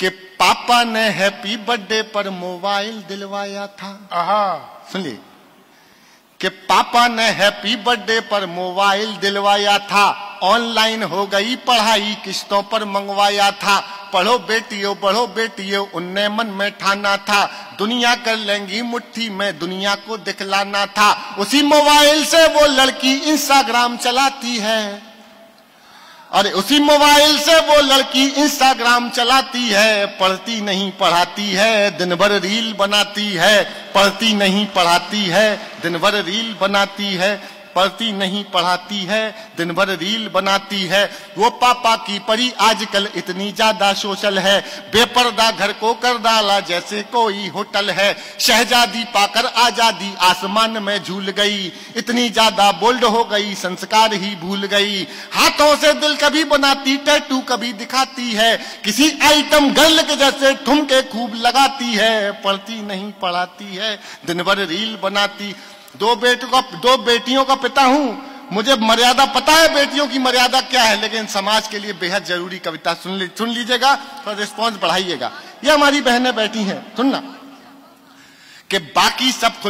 कि पापा ने हैप्पी बर्थडे पर मोबाइल दिलवाया था। सुनिए कि पापा ने हैप्पी बर्थडे पर मोबाइल दिलवाया था, ऑनलाइन हो गई पढ़ाई किस्तों पर मंगवाया था। पढ़ो बेटियों उनने मन में ठाना था, दुनिया कर लेंगी मुट्ठी में दुनिया को दिखलाना था। उसी मोबाइल से वो लड़की इंस्टाग्राम चलाती है, अरे उसी मोबाइल से वो लड़की इंस्टाग्राम चलाती है। पढ़ती नहीं पढ़ाती है, दिन भर रील बनाती है। पढ़ती नहीं पढ़ाती है, दिन भर रील बनाती है। पढ़ती नहीं पढ़ाती है, दिन भर रील बनाती है। वो पापा की परी आजकल इतनी ज्यादा सोशल है, बेपर्दा घर को कर डाला जैसे कोई होटल है। शहजादी पाकर आजादी आसमान में झूल गई, इतनी ज्यादा बोल्ड हो गई संस्कार ही भूल गई। हाथों से दिल कभी बनाती, टैटू कभी दिखाती है, किसी आइटम गर्ल के जैसे ठुमके खूब लगाती है। पढ़ती नहीं पढ़ाती है, दिन भर रील बनाती। दो बेटियों का पिता हूं, मुझे मर्यादा पता है बेटियों की मर्यादा क्या है, लेकिन समाज के लिए बेहद जरूरी कविता सुन लीजिएगा और रिस्पॉन्स बढ़ाइएगा। ये हमारी बहनें बैठी हैं, सुनना कि बाकी सब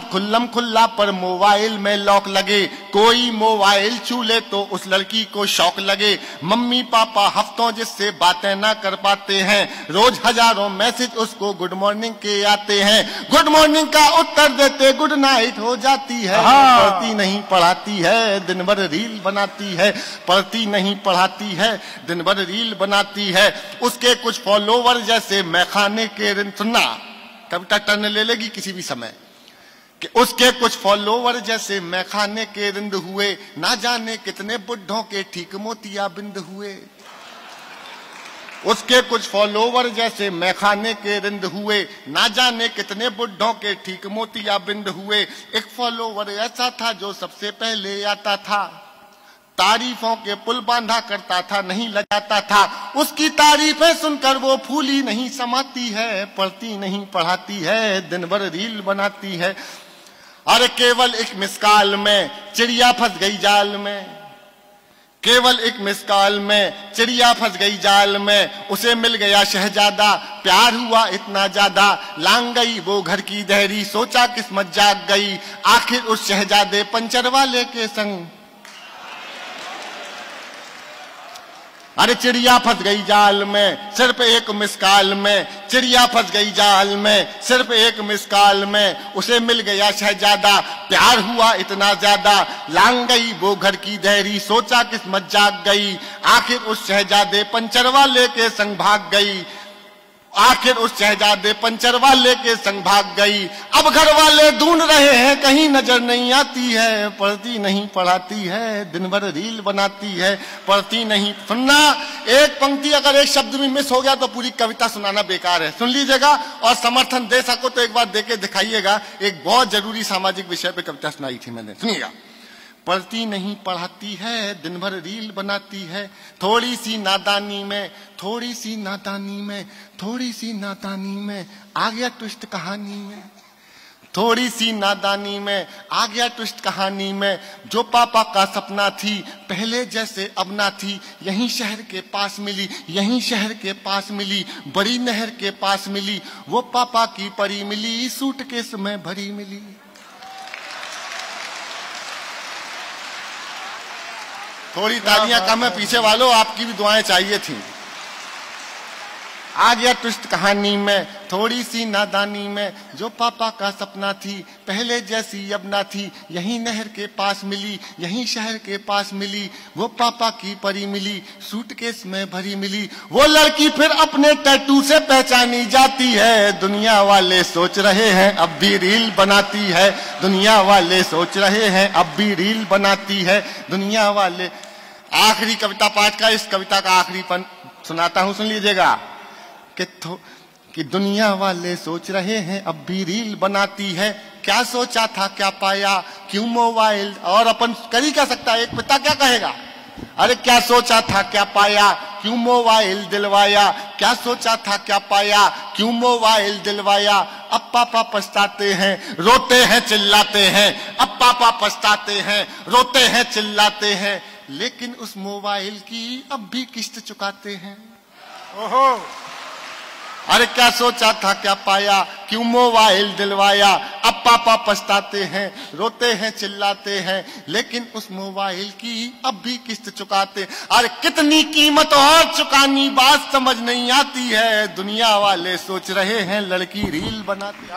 खुल्लम खुल्ला पर मोबाइल में लॉक लगे। कोई मोबाइल छू ले तो उस लड़की को शौक लगे। मम्मी पापा हफ्तों जिससे बातें ना कर पाते हैं, रोज हजारों मैसेज उसको गुड मॉर्निंग के आते हैं। गुड मॉर्निंग का उत्तर देते गुड नाइट हो जाती है। पढ़ती नहीं पढ़ाती है, दिन भर रील बनाती है। पढ़ती नहीं पढ़ाती है, दिन भर रील बनाती है। उसके कुछ फॉलोवर जैसे मैखाने के रिंद, सुनना कविता टर्न ले लेगी किसी भी समय, कि उसके कुछ फॉलोवर जैसे मैखाने के रिंद हुए, ना जाने कितने बुढ़ों के ठीक मोतिया बिंद हुए। उसके कुछ फॉलोवर जैसे मैखाने के रिंद हुए, ना जाने कितने बुढ़ों के ठीक मोतिया बिंद हुए। एक फॉलोवर ऐसा था जो सबसे पहले आता था, तारीफों के पुल बांधा करता था, नहीं लगाता था। उसकी तारीफें सुनकर वो फूली नहीं समाती है। पढ़ती नहीं पढ़ाती है, दिन भर रील बनाती है। अरे केवल एक मिसकाल में चिड़िया फंस गई जाल में, केवल एक मिसकाल में चिड़िया फंस गई जाल में। उसे मिल गया शहजादा, प्यार हुआ इतना ज्यादा, लांग गई वो घर की दहरी, सोचा किस्मत जाग गई। आखिर उस शहजादे पंचर वाले के संग, अरे चिड़िया फंस गई जाल में सिर्फ एक मिसकाल में। चिड़िया फंस गई जाल में सिर्फ एक मिसकाल में। उसे मिल गया शहजादा, प्यार हुआ इतना ज्यादा, लांग गई वो घर की दहरी, सोचा किस्मत जाग गई। आखिर उस शहजादे पंचर वाले के संग भाग गई। आखिर उस शहजादे पंचर वाले के संग भाग गई। अब घर वाले ढूंढ रहे हैं, कहीं नजर नहीं आती है। पढ़ती नहीं पढ़ाती है, दिन भर रील बनाती है। पढ़ती नहीं, सुनना एक पंक्ति अगर एक शब्द भी मिस हो गया तो पूरी कविता सुनाना बेकार है। सुन लीजिएगा और समर्थन दे सको तो एक बार देके दिखाइएगा। एक बहुत जरूरी सामाजिक विषय पे कविता सुनाई थी मैंने, सुनिएगा। पढ़ती नहीं पढ़ाती है, दिन भर रील बनाती है। थोड़ी सी नादानी में आ गया ट्विस्ट कहानी में। थोड़ी सी नादानी में आ गया ट्विस्ट कहानी में। जो पापा का सपना थी पहले जैसे अब ना थी, यहीं शहर के पास मिली, यहीं शहर के पास मिली, बड़ी नहर के पास मिली। वो पापा की परी मिली, सूटकेस में भरी मिली। थोड़ी तालियां कम है पीछे वालों, आपकी भी दुआएं चाहिए थी। आ गया ट्विस्ट कहानी में, थोड़ी सी नादानी में। जो पापा का सपना थी पहले जैसी अब ना थी, यहीं नहर के पास मिली, यहीं शहर के पास मिली। वो पापा की परी मिली, सूटकेस में भरी मिली। वो लड़की फिर अपने टैटू से पहचानी जाती है। दुनिया वाले सोच रहे हैं अब भी रील बनाती है। दुनिया वाले सोच रहे हैं अब भी रील बनाती है। दुनिया वाले, आखिरी कविता पाठ का, इस कविता का आखिरी पन सुनाता हूं, सुन लीजिएगा। कि दुनिया वाले सोच रहे हैं अब भी रील बनाती है। क्या सोचा था क्या पाया, क्यों मोबाइल, और अपन कर ही क्या सकता है, एक पिता क्या कहेगा। अरे क्या सोचा था क्या पाया, क्यों मोबाइल दिलवाया। क्या सोचा था क्या पाया, क्यों मोबाइल दिलवाया। अब पापा पछताते हैं, रोते हैं चिल्लाते हैं। अब पापा पछताते हैं, रोते हैं चिल्लाते हैं। लेकिन उस मोबाइल की अब भी किस्त चुकाते हैं। ओहो, अरे क्या सोचा था क्या पाया, क्यों मोबाइल दिलवाया। अब पापा पछताते हैं, रोते हैं, चिल्लाते हैं, लेकिन उस मोबाइल की अब भी किस्त चुकाते। अरे कितनी कीमत और चुकानी, बात समझ नहीं आती है। दुनिया वाले सोच रहे हैं लड़की रील बनाती।